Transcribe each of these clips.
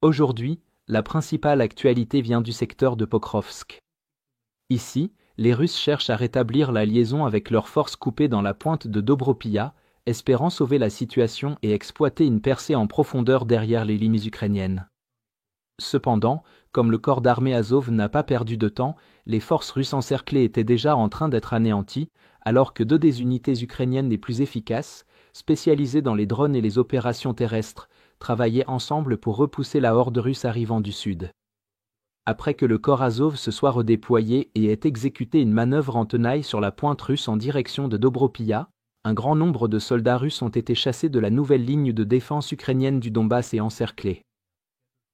Aujourd'hui, la principale actualité vient du secteur de Pokrovsk. Ici, les Russes cherchent à rétablir la liaison avec leurs forces coupées dans la pointe de Dobropia, espérant sauver la situation et exploiter une percée en profondeur derrière les lignes ukrainiennes. Cependant, comme le corps d'armée Azov n'a pas perdu de temps, les forces russes encerclées étaient déjà en train d'être anéanties, alors que deux des unités ukrainiennes les plus efficaces, spécialisées dans les drones et les opérations terrestres, travaillaient ensemble pour repousser la horde russe arrivant du sud. Après que le corps Azov se soit redéployé et ait exécuté une manœuvre en tenaille sur la pointe russe en direction de Dobropia, un grand nombre de soldats russes ont été chassés de la nouvelle ligne de défense ukrainienne du Donbass et encerclés.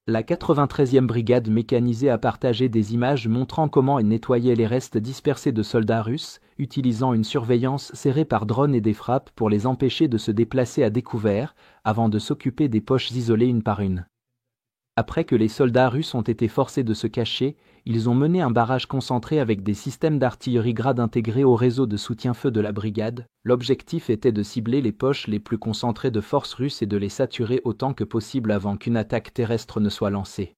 La 93e brigade mécanisée a partagé des images montrant comment elle nettoyait les restes dispersés de soldats russes, utilisant une surveillance serrée par drones et des frappes pour les empêcher de se déplacer à découvert, avant de s'occuper des poches isolées une par une. Après que les soldats russes ont été forcés de se cacher, ils ont mené un barrage concentré avec des systèmes d'artillerie grade intégrés au réseau de soutien-feu de la brigade. L'objectif était de cibler les poches les plus concentrées de forces russes et de les saturer autant que possible avant qu'une attaque terrestre ne soit lancée.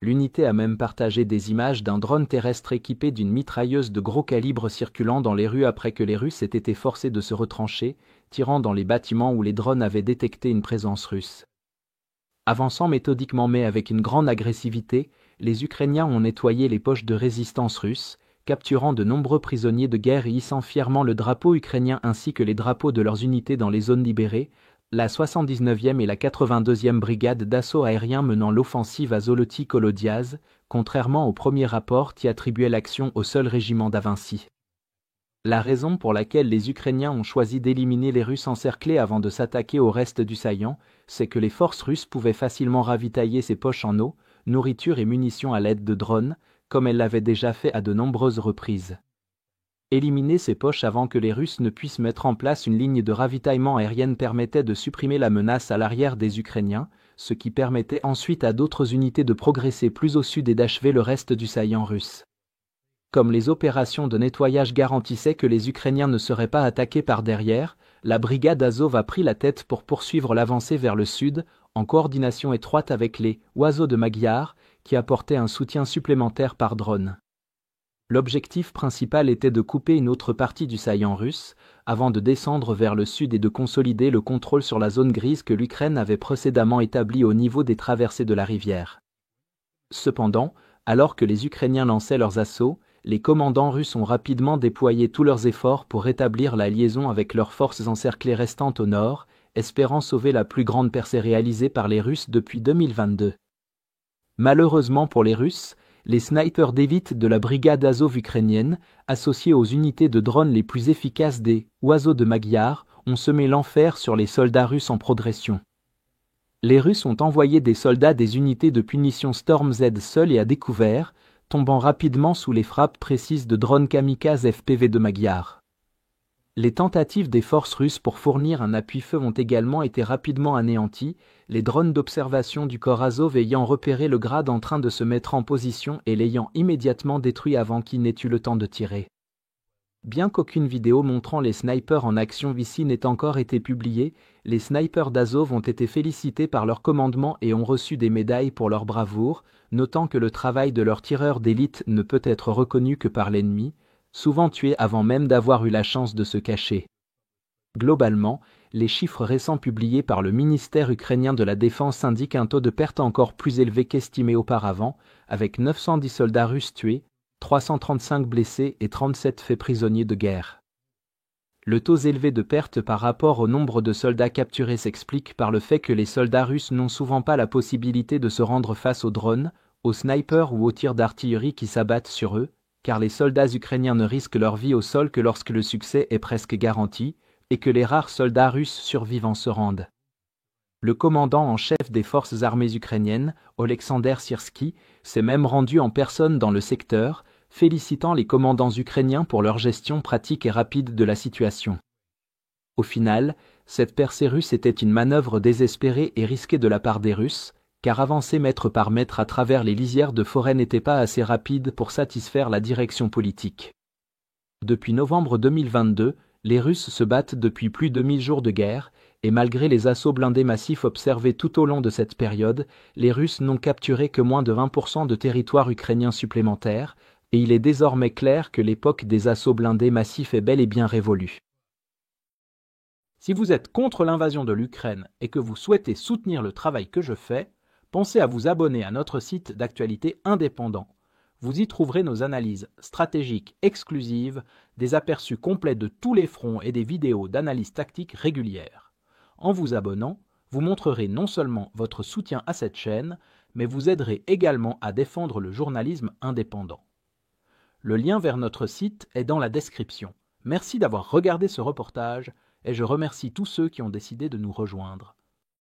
L'unité a même partagé des images d'un drone terrestre équipé d'une mitrailleuse de gros calibre circulant dans les rues après que les Russes aient été forcés de se retrancher, tirant dans les bâtiments où les drones avaient détecté une présence russe. Avançant méthodiquement mais avec une grande agressivité, les Ukrainiens ont nettoyé les poches de résistance russes, capturant de nombreux prisonniers de guerre et hissant fièrement le drapeau ukrainien ainsi que les drapeaux de leurs unités dans les zones libérées, la 79e et la 82e brigade d'assaut aérien menant l'offensive à Zoloty Kolodiaz, contrairement au premier rapport qui attribuait l'action au seul régiment d'Avinci. La raison pour laquelle les Ukrainiens ont choisi d'éliminer les Russes encerclés avant de s'attaquer au reste du saillant, c'est que les forces russes pouvaient facilement ravitailler ces poches en eau, nourriture et munitions à l'aide de drones, comme elles l'avaient déjà fait à de nombreuses reprises. Éliminer ces poches avant que les Russes ne puissent mettre en place une ligne de ravitaillement aérienne permettait de supprimer la menace à l'arrière des Ukrainiens, ce qui permettait ensuite à d'autres unités de progresser plus au sud et d'achever le reste du saillant russe. Comme les opérations de nettoyage garantissaient que les Ukrainiens ne seraient pas attaqués par derrière, la brigade Azov a pris la tête pour poursuivre l'avancée vers le sud, en coordination étroite avec les Oiseaux de Magyar, qui apportaient un soutien supplémentaire par drone. L'objectif principal était de couper une autre partie du saillant russe, avant de descendre vers le sud et de consolider le contrôle sur la zone grise que l'Ukraine avait précédemment établie au niveau des traversées de la rivière. Cependant, alors que les Ukrainiens lançaient leurs assauts, les commandants russes ont rapidement déployé tous leurs efforts pour rétablir la liaison avec leurs forces encerclées restantes au nord, espérant sauver la plus grande percée réalisée par les Russes depuis 2022. Malheureusement pour les Russes, les snipers d'élite de la brigade Azov ukrainienne, associés aux unités de drones les plus efficaces des Oiseaux de Magyar, ont semé l'enfer sur les soldats russes en progression. Les Russes ont envoyé des soldats des unités de punition Storm Z seuls et à découvert, tombant rapidement sous les frappes précises de drones kamikazes FPV de Magyar. Les tentatives des forces russes pour fournir un appui-feu ont également été rapidement anéanties, les drones d'observation du corps Azov ayant repéré le grade en train de se mettre en position et l'ayant immédiatement détruit avant qu'il n'ait eu le temps de tirer. Bien qu'aucune vidéo montrant les snipers en action ici n'ait encore été publiée, les snipers d'Azov ont été félicités par leur commandement et ont reçu des médailles pour leur bravoure, notant que le travail de leurs tireurs d'élite ne peut être reconnu que par l'ennemi, souvent tués avant même d'avoir eu la chance de se cacher. Globalement, les chiffres récents publiés par le ministère ukrainien de la Défense indiquent un taux de perte encore plus élevé qu'estimé auparavant, avec 910 soldats russes tués, 335 blessés et 37 faits prisonniers de guerre. Le taux élevé de pertes par rapport au nombre de soldats capturés s'explique par le fait que les soldats russes n'ont souvent pas la possibilité de se rendre face aux drones, aux snipers ou aux tirs d'artillerie qui s'abattent sur eux, car les soldats ukrainiens ne risquent leur vie au sol que lorsque le succès est presque garanti, et que les rares soldats russes survivants se rendent. Le commandant en chef des forces armées ukrainiennes, Oleksandr Syrski, s'est même rendu en personne dans le secteur, félicitant les commandants ukrainiens pour leur gestion pratique et rapide de la situation. Au final, cette percée russe était une manœuvre désespérée et risquée de la part des Russes, car avancer mètre par mètre à travers les lisières de forêt n'était pas assez rapide pour satisfaire la direction politique. Depuis novembre 2022, les Russes se battent depuis plus de 1000 jours de guerre, Et malgré les assauts blindés massifs observés tout au long de cette période, les Russes n'ont capturé que moins de 20% de territoire ukrainien supplémentaire, et il est désormais clair que l'époque des assauts blindés massifs est bel et bien révolue. Si vous êtes contre l'invasion de l'Ukraine et que vous souhaitez soutenir le travail que je fais, pensez à vous abonner à notre site d'actualité indépendant. Vous y trouverez nos analyses stratégiques exclusives, des aperçus complets de tous les fronts et des vidéos d'analyse tactique régulières. En vous abonnant, vous montrerez non seulement votre soutien à cette chaîne, mais vous aiderez également à défendre le journalisme indépendant. Le lien vers notre site est dans la description. Merci d'avoir regardé ce reportage et je remercie tous ceux qui ont décidé de nous rejoindre.